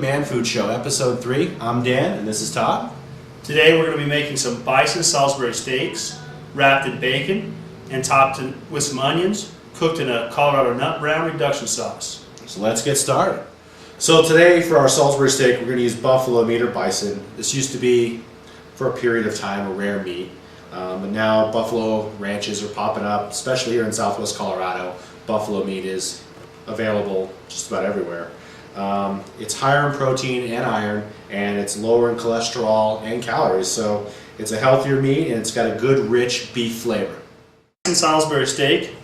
Man Food Show, Episode 3. I'm Dan, and this is Todd. Today we're going to be making some Bison Salisbury Steaks, wrapped in bacon, and topped with some onions, cooked in a Colorado nut brown reduction sauce. So let's get started. So today for our Salisbury steak, we're going to use buffalo meat or bison. This used to be, for a period of time, a rare meat. But now buffalo ranches are popping up, especially here in southwest Colorado. Buffalo meat is available just about everywhere. It's higher in protein and iron, and it's lower in cholesterol and calories, so it's a healthier meat and it's got a good rich beef flavor. Salisbury steak.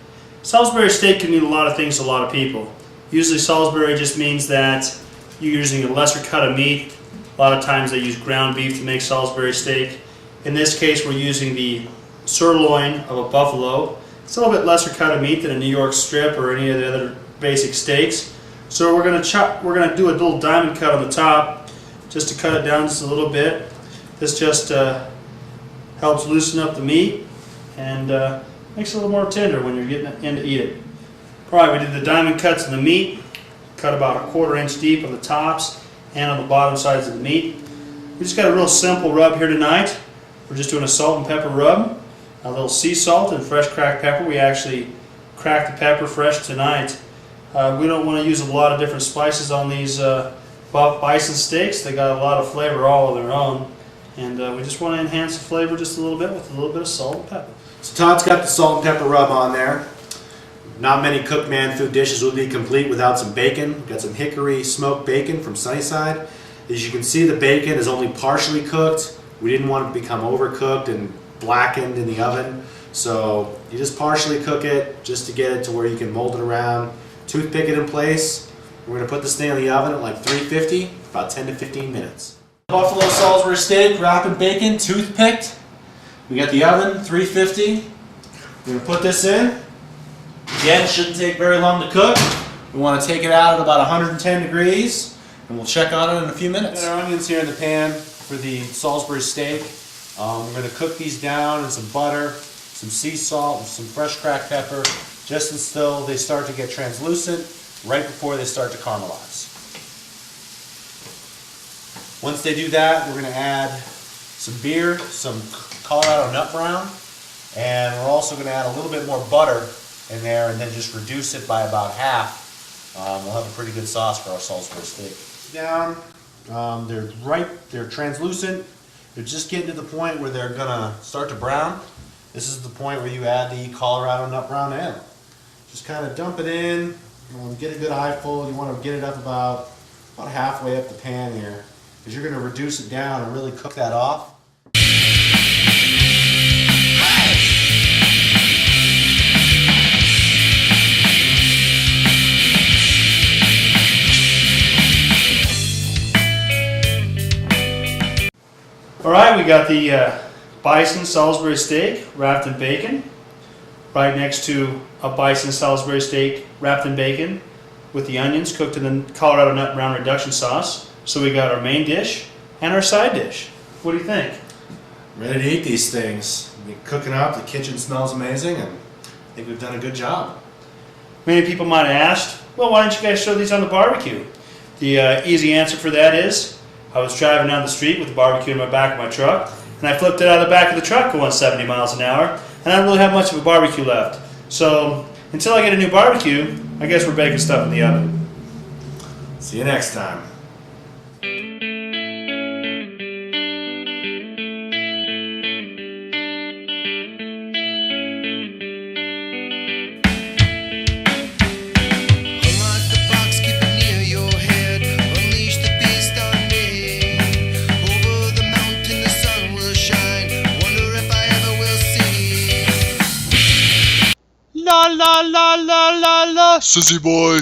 Salisbury steak can mean a lot of things to a lot of people. Usually Salisbury just means that you're using a lesser cut of meat. A lot of times they use ground beef to make Salisbury steak. In this case we're using the sirloin of a buffalo. It's a little bit lesser cut of meat than a New York strip or any of the other basic steaks. So we're going to do a little diamond cut on the top just to cut it down just a little bit. This just helps loosen up the meat and makes it a little more tender when you're getting in to eat it. Alright, we did the diamond cuts in the meat, cut about 1/4 inch deep on the tops and on the bottom sides of the meat. We just got a real simple rub here tonight. We're just doing a salt and pepper rub, a little sea salt and fresh cracked pepper. We actually cracked the pepper fresh tonight. We don't want to use a lot of different spices on these bison steaks. They got a lot of flavor all of their own, and we just want to enhance the flavor just a little bit with a little bit of salt and pepper. So Todd's got the salt and pepper rub on there. Not many cooked man food dishes would be complete without some bacon. We've got some hickory smoked bacon from Sunnyside. As you can see, the bacon is only partially cooked. We didn't want it to become overcooked and blackened in the oven, so you just partially cook it just to get it to where you can mold it around, toothpick it in place. We're going to put this thing in the oven at like 350, about 10 to 15 minutes. Buffalo Salisbury steak, wrapped in bacon, toothpicked. We got the oven, 350. We're going to put this in. Again, it shouldn't take very long to cook. We want to take it out at about 110 degrees, and we'll check on it in a few minutes. Got our onions here in the pan for the Salisbury steak. We're going to cook these down in some butter, some sea salt, and some fresh cracked pepper, just until they start to get translucent, right before they start to caramelize. Once they do that, we're going to add some beer, some Colorado nut brown, and we're also going to add a little bit more butter in there, and then just reduce it by about half. We'll have a pretty good sauce for our Salisbury steak. Down, they're translucent. They're just getting to the point where they're gonna start to brown. This is the point where you add the Colorado nut brown in. Just kind of dump it in, get a good eyeful. You want to get it up about halfway up the pan here, because you're going to reduce it down and really cook that off. Alright, we got the Bison Salisbury steak wrapped in bacon, right next to a Bison Salisbury steak wrapped in bacon with the onions cooked in the Colorado nut brown reduction sauce. So we got our main dish and our side dish. What do you think? Ready to eat these things. We're cooking up, the kitchen smells amazing, and I think we've done a good job. Many people might have asked, well, why don't you guys show these on the barbecue? The easy answer for that is, I was driving down the street with the barbecue in my back of my truck, and I flipped it out of the back of the truck going 70 miles an hour, and I don't really have much of a barbecue left. So, until I get a new barbecue, I guess we're baking stuff in the oven. See you next time. La la la la la la, sissy boy.